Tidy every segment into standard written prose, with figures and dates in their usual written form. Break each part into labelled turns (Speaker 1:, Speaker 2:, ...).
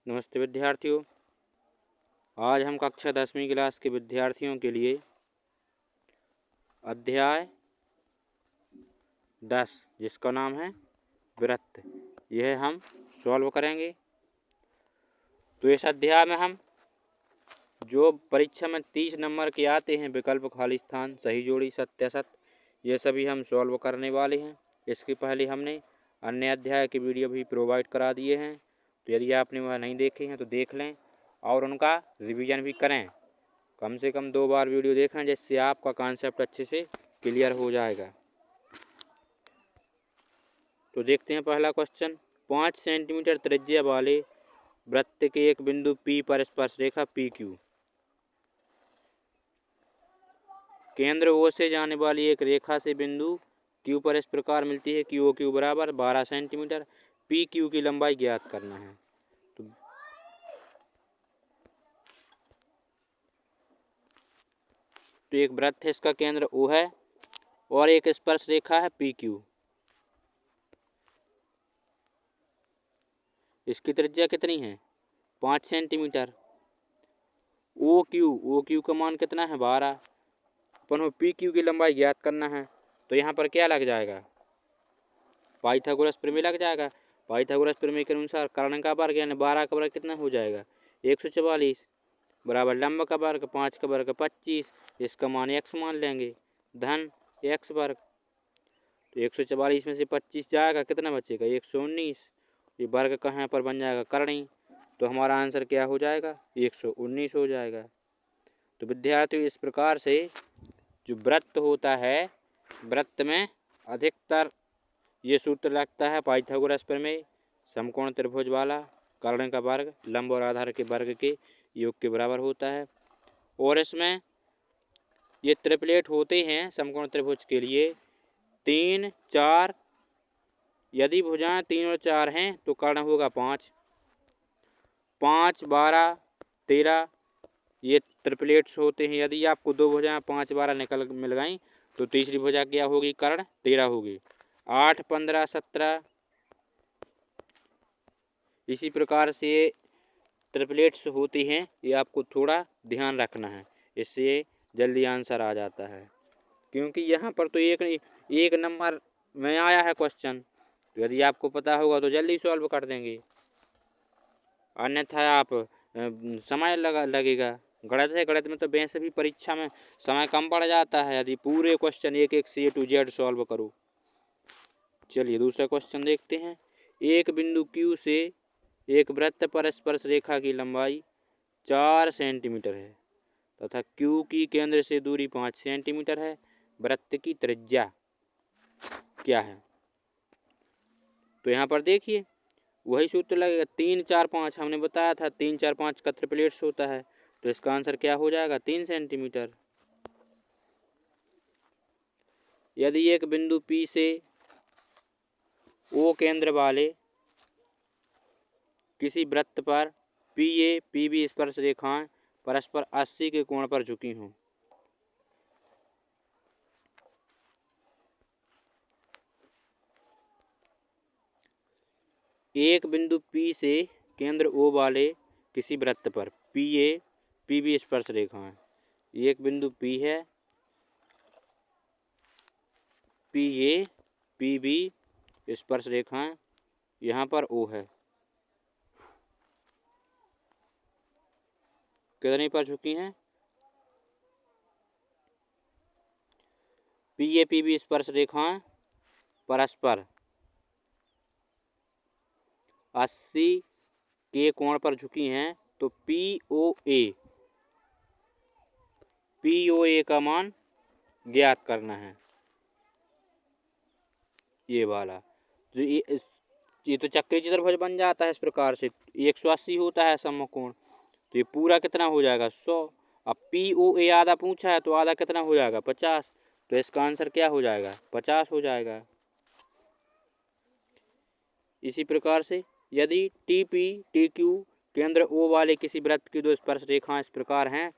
Speaker 1: नमस्ते विद्यार्थियों। आज हम कक्षा 10वीं क्लास के विद्यार्थियों के लिए अध्याय 10 जिसका नाम है वृत्त, यह हम सॉल्व करेंगे। तो इस अध्याय में हम जो परीक्षा में 30 नंबर के आते हैं, विकल्प, खाली स्थान, सही जोड़ी, सत्य असत, ये सभी हम सॉल्व करने वाले हैं। इसके पहले हमने अन्य अध्याय के वीडियो भी प्रोवाइड करा दिए हैं, तो यदि आपने वह नहीं देखे हैं तो देख लें और उनका रिवीजन भी करें। कम से कम 2 बार वीडियो देखें, जिससे आपका कॉन्सेप्ट अच्छे से क्लियर हो जाएगा। तो देखते हैं पहला क्वेश्चन। 5 सेंटीमीटर त्रिज्या वाले वृत्त के एक बिंदु P पर स्पर्श रेखा PQ, केंद्र O से जाने वाली एक रेखा से बिंदु Q पर इस प्रकार मिलती है कि OQ बराबर 12 सेंटीमीटर, PQ की लंबाई ज्ञात करना है। तो एक वृत्त है, इसका केंद्र O है और एक स्पर्श रेखा है PQ। इसकी त्रिज्या कितनी है? 5 सेंटीमीटर। OQ का मान कितना है? 12। अपन PQ की लंबाई ज्ञात करना है, तो यहाँ पर क्या लग जाएगा? पाइथागोरस प्रमेय लग जाएगा। पाइथागोरस प्रमेय के अनुसार कर्ण का वर्ग यानी 12 का वर्ग कितना हो जाएगा? 144 बराबर लंब का वर्ग 5 का वर्ग 25, इसका मान x मान लेंगे, धन x वर्ग। तो 144 में से 25 जाएगा, कितना बचेगा? 119। ये वर्ग कहाँ पर बन जाएगा? करणी। तो हमारा आंसर क्या हो जाएगा? 119 हो जाएगा। तो विद्यार्थियों, इस प्रकार से जो वृत्त होता है, वृत्त में अधिकतर ये सूत्र लगता है पाइथागोरस प्रमेय, समकोण त्रिभुज वाला, कर्ण का वर्ग लंब और आधार के वर्ग के योग के बराबर होता है। और इसमें ये ट्रिपलेट होते हैं समकोण त्रिभुज के लिए 3, 4। यदि भुजाएं 3 और 4 हैं तो कर्ण होगा 5, 5, 12, 13। ये ट्रिपलेट्स होते हैं। यदि आपको 2 भुजाएं 5, 12 मिल गई तो तीसरी भुजा क्या होगी? कर्ण 13 होगी। 8, 15, 17। इसी प्रकार से ट्रिपलेट्स होती हैं, ये आपको थोड़ा ध्यान रखना है, इससे जल्दी आंसर आ जाता है। क्योंकि यहाँ पर तो एक नंबर में आया है क्वेश्चन, तो यदि आपको पता होगा तो जल्दी सॉल्व कर देंगे, अन्यथा आप समय लगेगा। गणित है, गणित में तो वैसे भी परीक्षा में समय कम पड़ जाता है यदि पूरे क्वेश्चन एक से A to Z सॉल्व करो। चलिए दूसरा क्वेश्चन देखते हैं। एक बिंदु Q से एक वृत्त पर स्पर्श रेखा की लंबाई 4 सेंटीमीटर है तथा Q की केंद्र से दूरी 5 सेंटीमीटर है। वृत्त की त्रिज्या क्या है? तो यहाँ पर देखिए वही सूत्र लगेगा, 3, 4, 5। हमने बताया था 3, 4, 5 का ट्रिपलेट्स होता है, तो इसका आंसर क्या हो जाएगा? 3 सेंटीमीटर। यदि एक बिंदु P से O केंद्र वाले किसी वृत्त पर PA PB स्पर्श रेखाएं परस्पर 80 के कोण पर झुकी हों, एक बिंदु P से केंद्र O वाले किसी वृत्त पर PA PB स्पर्श रेखाएं, एक बिंदु P है, PA PB स्पर्श रेखाएं, यहाँ पर O है, कितने पर झुकी हैं? PA PB स्पर्श रेखाएं परस्पर 80 के कोण पर झुकी हैं, तो POA का मान ज्ञात करना है। ये वाला जो ये तो चक्रीय चतुर्भुज बन जाता है इस प्रकार से। 180 होता है समकोण, तो ये पूरा कितना हो जाएगा? 100। अब POA आधा पूछा है, तो आधा कितना हो जाएगा? 50। तो इसका आंसर क्या हो जाएगा? 50 हो जाएगा। इसी प्रकार से यदि TP TQ केंद्र O वाले किसी वृत्त की 2 स्पर्श रेखाएं इस प्रकार हैं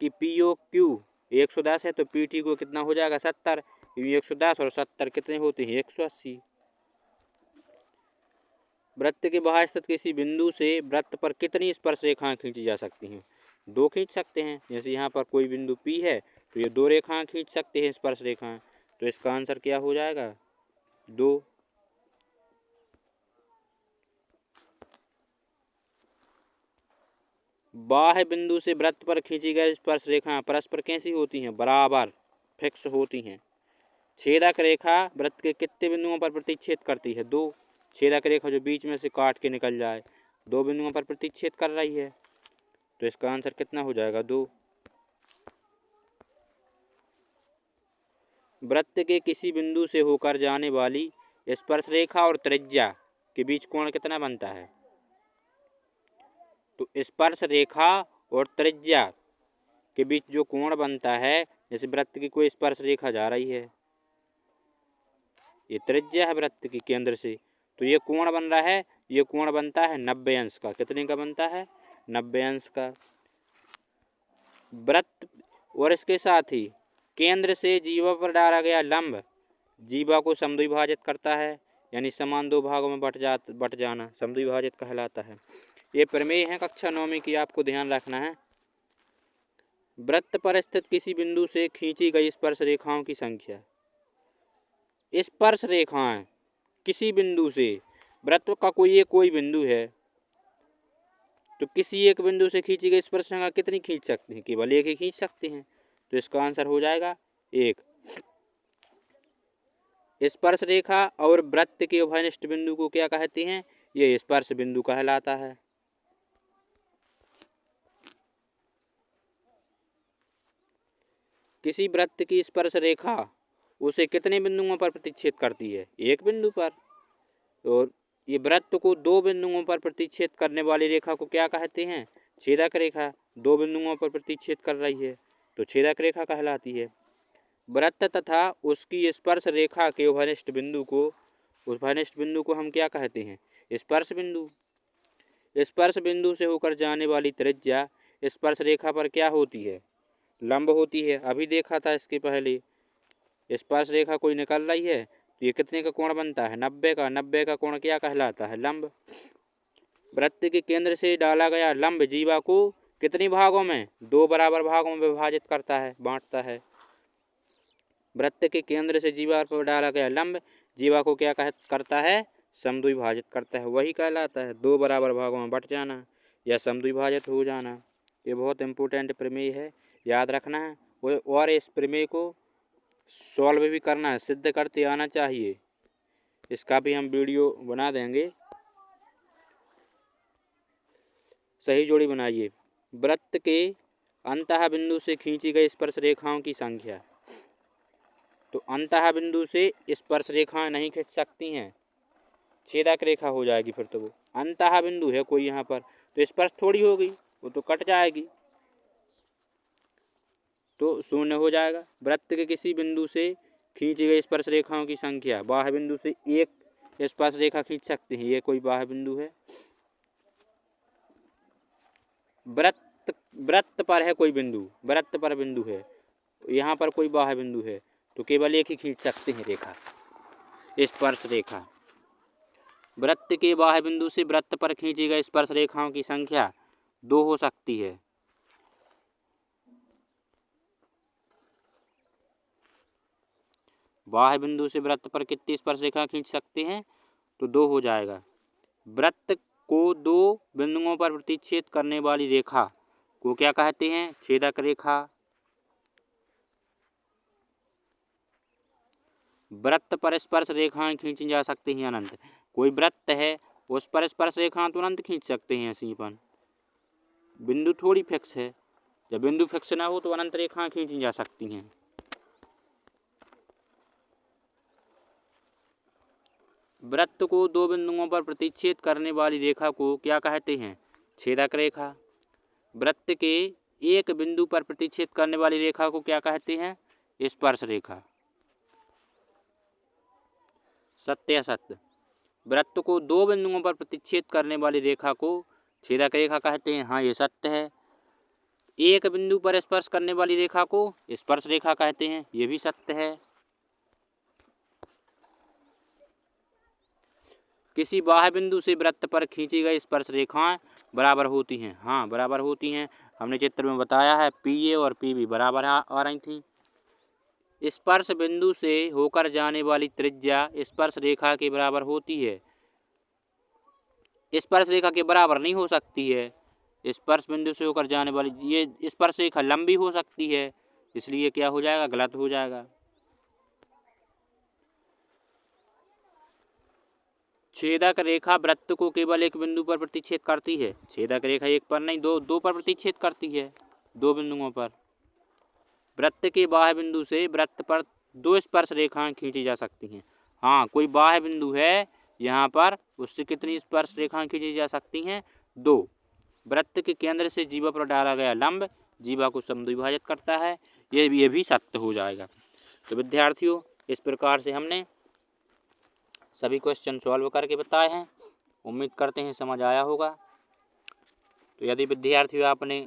Speaker 1: कि POQ 110 है, तो PT को कितना हो जाएगा? 70। 110 और 70 कितने होते हैं? 180। वृत्त के बाहर स्थित किसी बिंदु से वृत्त पर कितनी स्पर्श रेखाएं खींची जा सकती हैं? 2 खींच सकते हैं। जैसे यहाँ पर कोई बिंदु P है तो ये 2 रेखाएं खींच सकते हैं, स्पर्श रेखाएं। तो इसका आंसर क्या हो जाएगा? 2। बाह्य बिंदु से वृत्त पर खींची गई स्पर्श रेखाएं परस्पर कैसी होती हैं? बराबर, फिक्स होती हैं। छेदक रेखा वृत्त के कितने बिंदुओं पर प्रतिच्छेद करती है? 2। छेदक रेखा जो बीच में से काट के निकल जाए 2 बिंदुओं पर प्रतिच्छेद कर रही है, तो इसका आंसर कितना हो जाएगा? 2। वृत्त के किसी बिंदु से होकर जाने वाली स्पर्श रेखा और त्रिज्या के बीच कोण कितना बनता है? तो स्पर्श रेखा और त्रिज्या के बीच जो कोण बनता है, जैसे वृत्त की कोई स्पर्श रेखा जा रही है, ये त्रिज्या है वृत्त की केंद्र से, तो ये कोण बन रहा है, ये कोण बनता है 90 अंश का। कितने का बनता है? 90 अंश का। वृत्त और इसके साथ ही केंद्र से जीवा पर डाला गया लंब जीवा को समद्विभाजित करता है, यानी समान 2 भागों में बट जाना समद्विभाजित कहलाता है। ये प्रमेय है कक्षा 9वीं की, आपको ध्यान रखना है। वृत्त पर स्थित किसी बिंदु से खींची गई स्पर्श रेखाओं की संख्या। स्पर्श रेखाएं किसी बिंदु से, वृत्त का कोई बिंदु है, तो किसी एक बिंदु से खींची गई स्पर्श रेखा कितनी खींच सकते हैं? केवल एक ही खींच सकते हैं, तो इसका आंसर हो जाएगा 1। स्पर्श रेखा और वृत्त के उभयनिष्ठ बिंदु को क्या कहते हैं? ये स्पर्श बिंदु कहलाता है। किसी वृत्त की स्पर्श रेखा उसे कितने बिंदुओं पर प्रतिच्छेद करती है? 1 बिंदु पर। और ये वृत्त को 2 बिंदुओं पर प्रतिच्छेद करने वाली रेखा को क्या कहते हैं? छेदक रेखा। 2 बिंदुओं पर प्रतिच्छेद कर रही है तो छेदक रेखा कहलाती है। वृत्त तथा उसकी स्पर्श रेखा के उभयनिष्ठ बिंदु को हम क्या कहते हैं? स्पर्श बिंदु। स्पर्श बिंदु से होकर जाने वाली त्रिज्या स्पर्श रेखा पर क्या होती है? लंब होती है। अभी देखा था इसके पहले, स्पर्श रेखा कोई निकल रही है तो ये कितने का कोण बनता है? 90 का। 90 का कोण क्या कहलाता है? लंब। वृत्त के केंद्र से डाला गया लंब जीवा को कितने भागों में? 2 बराबर भागों में विभाजित करता है, बांटता है। वृत्त के केंद्र से जीवा पर डाला गया लंब जीवा को क्या करता है? समद्विभाजित करता है। वही कहलाता है 2 बराबर भागों में बट जाना या समद्विभाजित हो जाना। ये बहुत इंपॉर्टेंट प्रमेय है, याद रखना है। और इस प्रमेय को सॉल्व भी करना है, सिद्ध करते आना चाहिए। इसका भी हम वीडियो बना देंगे। सही जोड़ी बनाइए। वृत्त के अंतः बिंदु से खींची गई स्पर्श रेखाओं की संख्या। तो अंतः बिंदु से स्पर्श रेखाएं नहीं खींच सकती हैं, छेदक रेखा हो जाएगी फिर तो वो। अंतः बिंदु है कोई यहाँ पर तो स्पर्श थोड़ी होगी, वो तो कट जाएगी, तो 0 हो जाएगा। वृत्त के किसी बिंदु से खींची गई स्पर्श रेखाओं की संख्या। बाह्य बिंदु से एक स्पर्श रेखा खींच सकते हैं, ये कोई बाह्य बिंदु है। वृत्त पर है कोई बिंदु, वृत्त पर बिंदु है, यहाँ पर कोई बाह्य बिंदु है, तो केवल एक ही खींच सकते हैं रेखा, स्पर्श रेखा। वृत्त के बाह्य बिंदु से वृत्त पर खींची गई स्पर्श रेखाओं की संख्या 2 हो सकती है। बाह्य बिंदु से वृत्त पर कितनी स्पर्श रेखा खींच सकते हैं? तो 2 हो जाएगा। वृत्त को 2 बिंदुओं पर प्रतिच्छेद करने वाली रेखा को क्या कहते हैं? छेदक रेखा। वृत्त पर स्पर्श रेखाएं खींची जा सकती हैं अनंत। कोई वृत्त है उस पर स्पर्श रेखाएं तो अनंत खींच सकते हैं सीपन, बिंदु थोड़ी फिक्स है। जब बिंदु फिक्स ना हो तो अनंत रेखाएं खींची जा सकती हैं। वृत्त को 2 बिंदुओं पर प्रतिच्छेद करने वाली रेखा को क्या कहते हैं? छेदक रेखा। वृत्त के एक बिंदु पर प्रतिच्छेद करने वाली रेखा को क्या कहते हैं? स्पर्श रेखा। सत्य असत्य? वृत्त को 2 बिंदुओं पर प्रतिच्छेद करने वाली रेखा को छेदक रेखा कहते हैं। हाँ, ये सत्य है। एक बिंदु पर स्पर्श करने वाली रेखा को स्पर्श रेखा कहते हैं, ये भी सत्य है। किसी बाह्य बिंदु से वृत्त पर खींची गई स्पर्श रेखाएं बराबर होती हैं। हाँ, बराबर होती हैं। हमने चित्र में बताया है PA और PB बराबर आ रही थी। स्पर्श बिंदु से होकर जाने वाली त्रिज्या स्पर्श रेखा के बराबर होती है। स्पर्श रेखा के बराबर नहीं हो सकती है। स्पर्श बिंदु से होकर जाने वाली ये स्पर्श रेखा लंबी हो सकती है, इसलिए क्या हो जाएगा, गलत हो जाएगा। छेदक रेखा वृत्त को केवल एक बिंदु पर प्रतिच्छेद करती है। छेदक रेखा एक पर नहीं, दो पर प्रतिच्छेद करती है, दो बिंदुओं पर। वृत्त के बाह्य बिंदु से वृत्त पर दो स्पर्श रेखाएं खींची जा सकती हैं। हाँ, कोई बाह्य बिंदु है यहाँ पर, उससे कितनी स्पर्श रेखाएं खींची जा सकती हैं, 2। वृत्त के केंद्र से जीवा पर डाला गया लंब जीवा को समद्विभाजित करता है, ये भी सत्य हो जाएगा। तो विद्यार्थियों, इस प्रकार से हमने सभी क्वेश्चन सॉल्व करके बताए हैं। उम्मीद करते हैं समझ आया होगा। तो यदि विद्यार्थियों आपने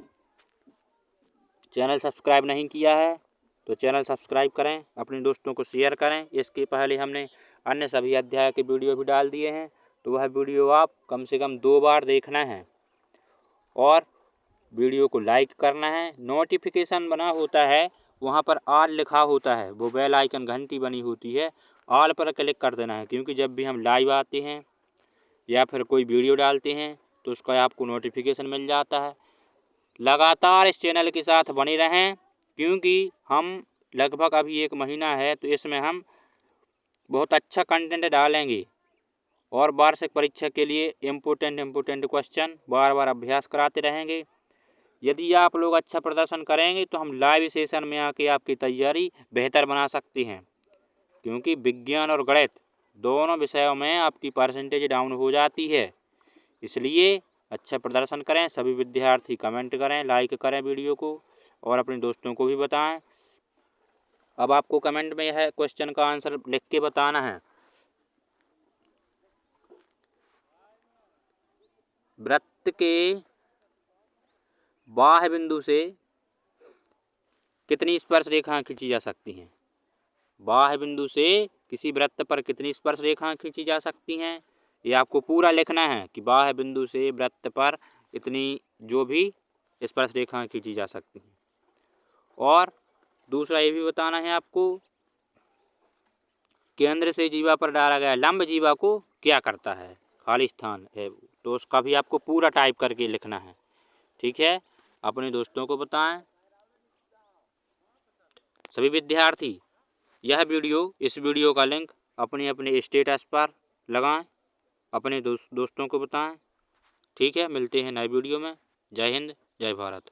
Speaker 1: चैनल सब्सक्राइब नहीं किया है तो चैनल सब्सक्राइब करें, अपने दोस्तों को शेयर करें। इसके पहले हमने अन्य सभी अध्याय के वीडियो भी डाल दिए हैं, तो वह वीडियो आप कम से कम 2 बार देखना है और वीडियो को लाइक करना है। नोटिफिकेशन बना होता है, वहाँ पर ऑल लिखा होता है, वो बेल आइकन घंटी बनी होती है, ऑल पर क्लिक कर देना है, क्योंकि जब भी हम लाइव आते हैं या फिर कोई वीडियो डालते हैं तो उसका आपको नोटिफिकेशन मिल जाता है। लगातार इस चैनल के साथ बने रहें, क्योंकि हम लगभग अभी 1 महीना है तो इसमें हम बहुत अच्छा कंटेंट डालेंगे और वार्षिक परीक्षा के लिए इम्पोर्टेंट क्वेश्चन बार बार अभ्यास कराते रहेंगे। यदि आप लोग अच्छा प्रदर्शन करेंगे तो हम लाइव सेशन में आके आपकी तैयारी बेहतर बना सकते हैं, क्योंकि विज्ञान और गणित दोनों विषयों में आपकी परसेंटेज डाउन हो जाती है। इसलिए अच्छा प्रदर्शन करें। सभी विद्यार्थी कमेंट करें, लाइक करें वीडियो को और अपने दोस्तों को भी बताएं। अब आपको कमेंट में यह क्वेश्चन का आंसर लिख के बताना है। वृत्त के बाह्य बिंदु से कितनी स्पर्श रेखाएं खींची जा सकती हैं। बाह्य बिंदु से किसी वृत्त पर कितनी स्पर्श रेखाएं खींची जा सकती हैं, ये आपको पूरा लिखना है कि बाह्य बिंदु से वृत्त पर इतनी जो भी स्पर्श रेखाएं खींची जा सकती हैं। और दूसरा ये भी बताना है आपको, केंद्र से जीवा पर डाला गया लंब जीवा को क्या करता है, खाली स्थान है, तो उसका भी आपको पूरा टाइप करके लिखना है। ठीक है, अपने दोस्तों को बताएं। सभी विद्यार्थी इस वीडियो का लिंक अपने स्टेटस पर लगाएं, अपने दोस्तों को बताएं। ठीक है, मिलते हैं नए वीडियो में। जय हिंद, जय भारत।